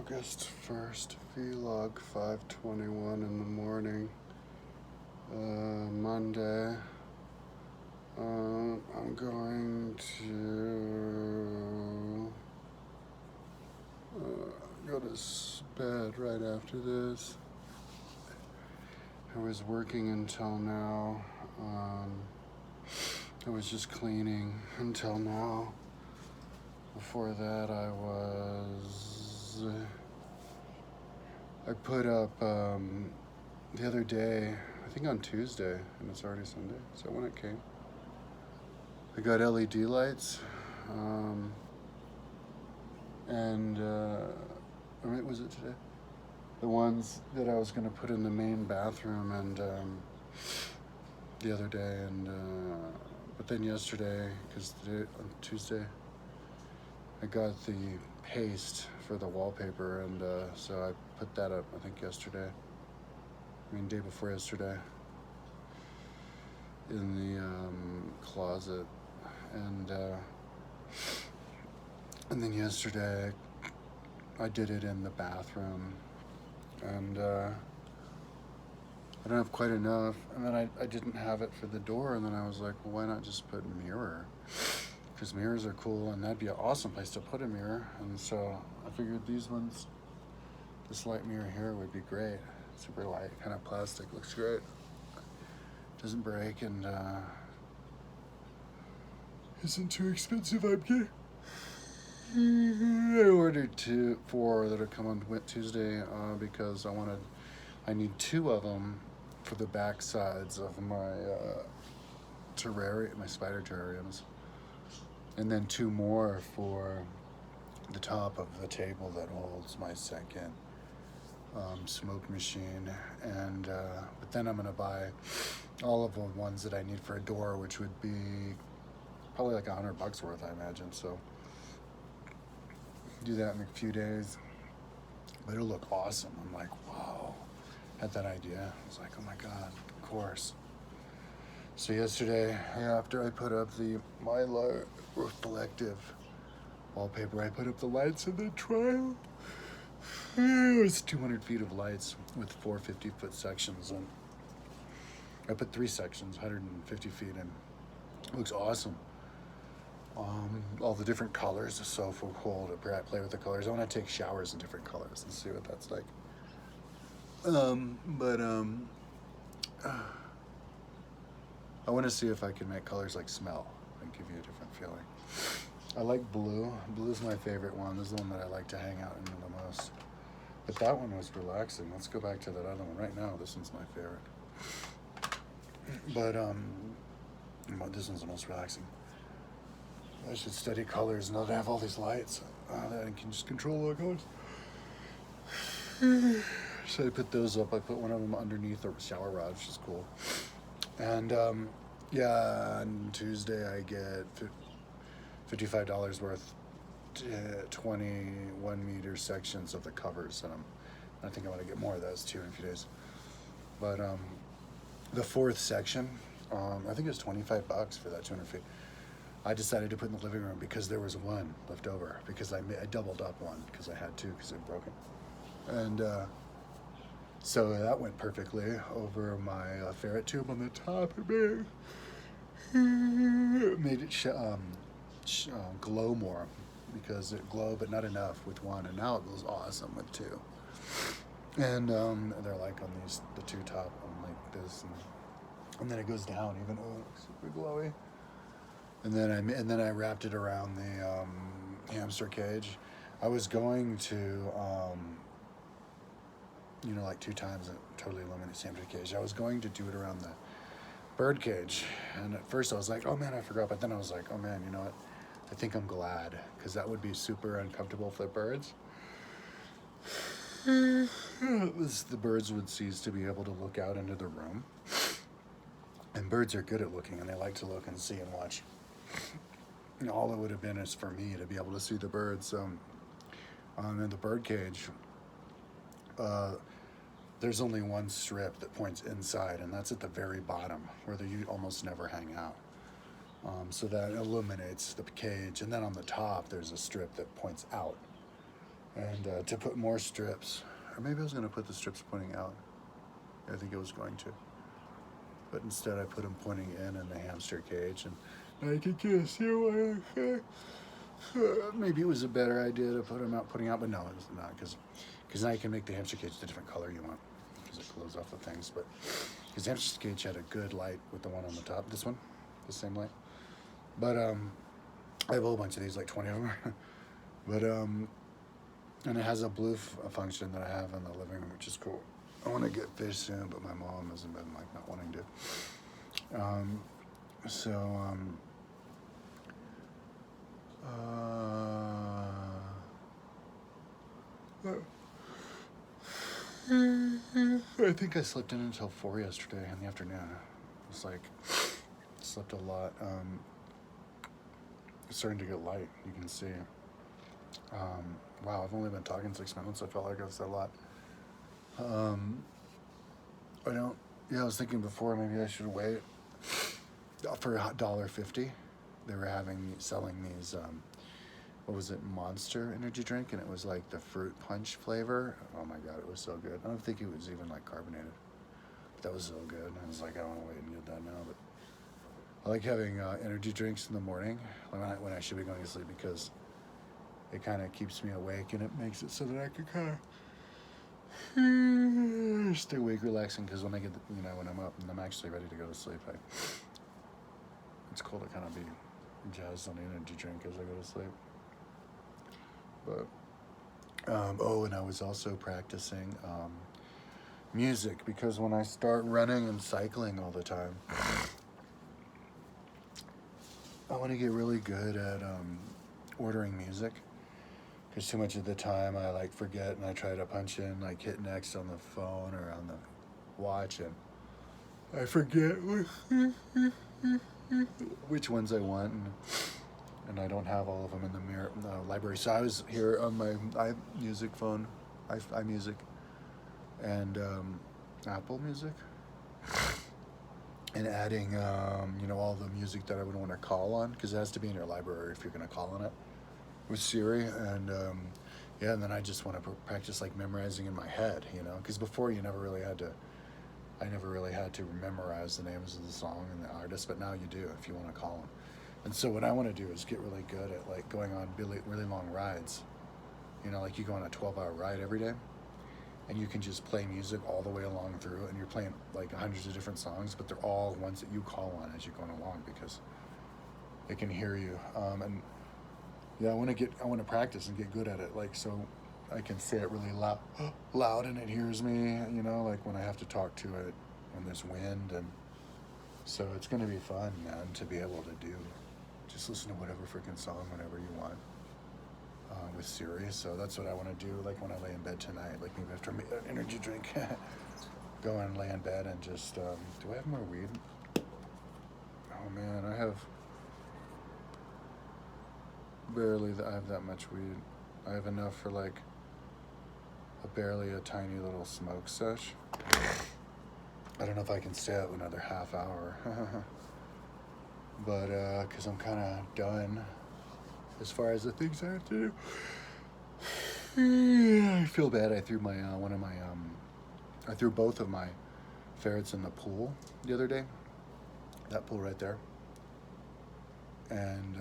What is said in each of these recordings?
August 1st, vlog 5:21 in the morning, Monday. I'm going to go to bed right after this. I was working until now. I was just cleaning until now. Before that, I put up the other day, I think on Tuesday, and it's already Sunday, so when it came, I got LED lights, was it today? The ones that I was going to put in the main bathroom and the other day, and but then yesterday, because on Tuesday, I got the paste for the wallpaper, and so I put that up, I think yesterday, day before yesterday, in the closet, and then yesterday I did it in the bathroom, and I don't have quite enough, and then I didn't have it for the door, and then I was like, well, why not just put a mirror? Because mirrors are cool, and that'd be an awesome place to put a mirror. And so I figured these ones, this light mirror here would be great. Super light, kind of plastic, looks great. Doesn't break, and isn't too expensive, I'm getting. I ordered 4 that'll come on Tuesday because I need 2 of them for the back sides of my my spider terrariums. And then 2 more for the top of the table that holds my second smoke machine. And but then I'm gonna buy all of the ones that I need for a door, which would be probably like $100 worth, I imagine. So do that in a few days, but it'll look awesome. I'm like, wow, had that idea. I was like, oh my God, of course. So yesterday, after I put up the Mylar reflective wallpaper, I put up the lights in the trial. It was 200 feet of lights with 4 50-foot sections, and I put 3 sections, 150 feet, and it looks awesome. All the different colors are so cool to play with the colors. I want to take showers in different colors and see what that's like. I want to see if I can make colors like smell and give you a different feeling. I like blue. Blue is my favorite one. This is the one that I like to hang out in the most. But that one was relaxing. Let's go back to that other one. Right now, this one's my favorite. But this one's the most relaxing. I should study colors now that I have all these lights. That I can just control all the colors. So I put those up. I put one of them underneath a shower rod, which is cool. And on Tuesday I get $55 worth 21 meter sections of the covers, and I think I'm gonna get more of those too in a few days. But the 4th section, I think it was $25 for that 200 feet. I decided to put in the living room because there was one left over, because I doubled up one because I had 2 because they're broken, and so that went perfectly over my ferret tube on the top. It made it glow more, because it glowed but not enough with one, and now it goes awesome with 2. And they're like on the 2 top, like this, and then it goes down even. Oh, it's super glowy. And then I wrapped it around the hamster cage. I was going to like 2 times and totally eliminate the hamster cage. I was going to do it around the bird cage, and at first I was like, oh man, I forgot. But then I was like, oh man, you know what? I think I'm glad, because that would be super uncomfortable for the birds. The birds would cease to be able to look out into the room. And birds are good at looking, and they like to look and see and watch. And all it would have been is for me to be able to see the birds. In the bird cage, there's only one strip that points inside, and that's at the very bottom, where you almost never hang out. So that illuminates the cage. And then on the top, there's a strip that points out. and to put more strips. Or maybe I was going to put the strips pointing out. I think I was going to. But instead I put them pointing in the hamster cage, and I could just see what I say. Maybe it was a better idea to put them out pointing out, but no, it was not, because now you can make the hamster cage the different color you want, because it closes off the things. But because the hamster cage had a good light with the one on the top, this one, the same light. But I have a whole bunch of these, like 20 of them. But and it has a blue function that I have in the living room, which is cool. I want to get fish soon, but my mom hasn't been like not wanting to. I think I slept in until 4 yesterday in the afternoon. It's like slept a lot. It's starting to get light. You can see. Wow, I've only been talking 6 minutes. I felt like I said a lot. I don't. Yeah, I was thinking before maybe I should wait for $1.50. They were selling these. What was it? Monster energy drink, and it was like the fruit punch flavor. Oh my god, it was so good. I don't think it was even like carbonated. But that was so good. I was like, I don't want to wait and get that now. But I like having energy drinks in the morning when I should be going to sleep, because it kind of keeps me awake, and it makes it so that I can kind of stay awake, relaxing. Because when I get, when I'm up and I'm actually ready to go to sleep, it's cool to kind of be jazzed on the energy drink as I go to sleep. But and I was also practicing music, because when I start running and cycling all the time, I want to get really good at ordering music. Because too much of the time I like forget, and I try to punch in, like hit next on the phone or on the watch, and I forget which ones I want, and I don't have all of them in the library. So I was here on my iMusic phone, iMusic, and Apple Music, and adding all the music that I would want to call on, because it has to be in your library if you're going to call on it, with Siri. And and then I just want to practice like memorizing in my head, because before I never really had to memorize the names of the song and the artist, but now you do if you want to call them. And so what I want to do is get really good at like going on really, really long rides. Like you go on a 12-hour ride every day, and you can just play music all the way along through, and you're playing like hundreds of different songs, but they're all ones that you call on as you're going along, because they can hear you. And yeah, I want to practice and get good at it, like so I can say it really loud and it hears me, like when I have to talk to it when there's wind. And so it's going to be fun, man, to be able to just listen to whatever freaking song whenever you want with Siri. So that's what I want to do, like when I lay in bed tonight, like maybe after an energy drink, go and lay in bed and just, do I have more weed? Oh man, I have that much weed. I have enough for like barely a tiny little smoke sesh. I don't know if I can stay up another half hour. But because I'm kind of done as far as the things I have to do. I feel bad. I threw I threw both of my ferrets in the pool the other day. That pool right there. And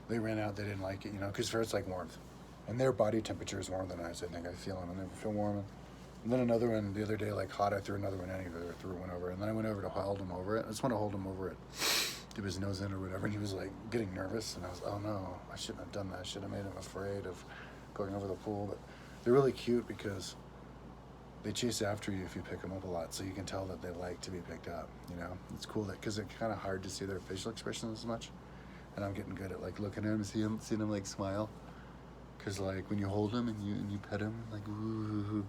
they ran out. They didn't like it, because ferrets like warmth, and their body temperature is warmer than ours. I think I feel them, and they feel warm. And then another one the other day, like hot. I threw another one in. I threw one over, and then I went over to hold him over it. I just want to hold him over it, dip his nose in or whatever. And he was like getting nervous, and I was, oh no, I shouldn't have done that. I should have made him afraid of going over the pool. But they're really cute because they chase after you if you pick them up a lot, so you can tell that they like to be picked up. It's cool because it's kind of hard to see their facial expressions as much. And I'm getting good at like looking at him, seeing him like smile, because like when you hold him and you pet him, like ooh,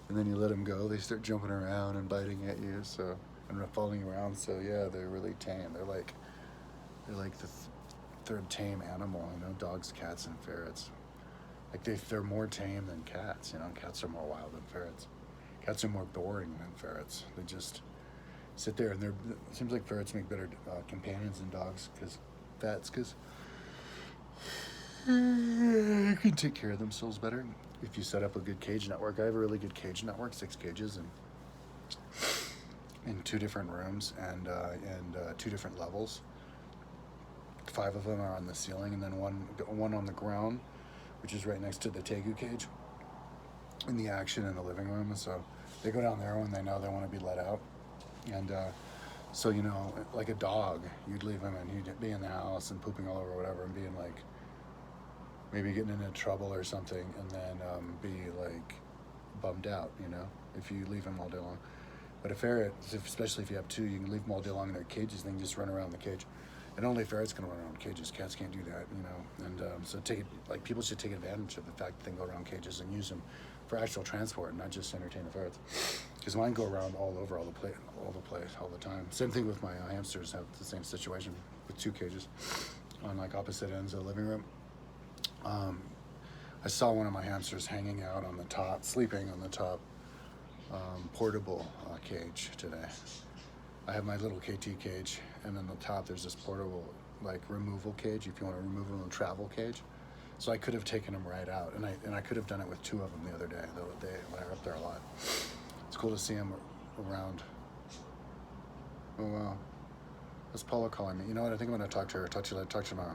and then you let him go, they start jumping around and biting at you, so and following around. So yeah, they're really tame. They're like the third tame animal. Dogs, cats, and ferrets. Like they're more tame than cats. Cats are more wild than ferrets. Cats are more boring than ferrets. They just sit there, and it seems like ferrets make better companions than dogs, because can take care of themselves better if you set up a good cage network. I have a really good cage network, 6 cages, and in 2 different rooms and 2 different levels. 5 of them are on the ceiling, and then one on the ground, which is right next to the tegu cage in the action in the living room. And so they go down there when they know they want to be let out. And so, you know, like a dog, you'd leave him and he'd be in the house and pooping all over whatever and being like, maybe getting into trouble or something, and then be like bummed out, you know, if you leave him all day long. But a ferret, especially if you have 2, you can leave them all day long in their cages, and they can just run around the cage. And only ferrets can run around cages. Cats can't do that, you know. And so people should take advantage of the fact that they can go around cages and use them for actual transport, and not just entertain the ferrets. Because mine go around all over all the place, all the time. Same thing with my hamsters. Have the same situation with 2 cages on like opposite ends of the living room. I saw one of my hamsters hanging out on the top, sleeping on the top portable cage today. I have my little KT cage, and on the top there's this portable like removal cage if you want to remove them, a travel cage. So I could have taken them right out, and I could have done it with 2 of them the other day. They're up there a lot. It's cool to see them around. Oh wow, that's Paula calling me. You know what? I think I'm gonna talk to her. Talk to you tomorrow.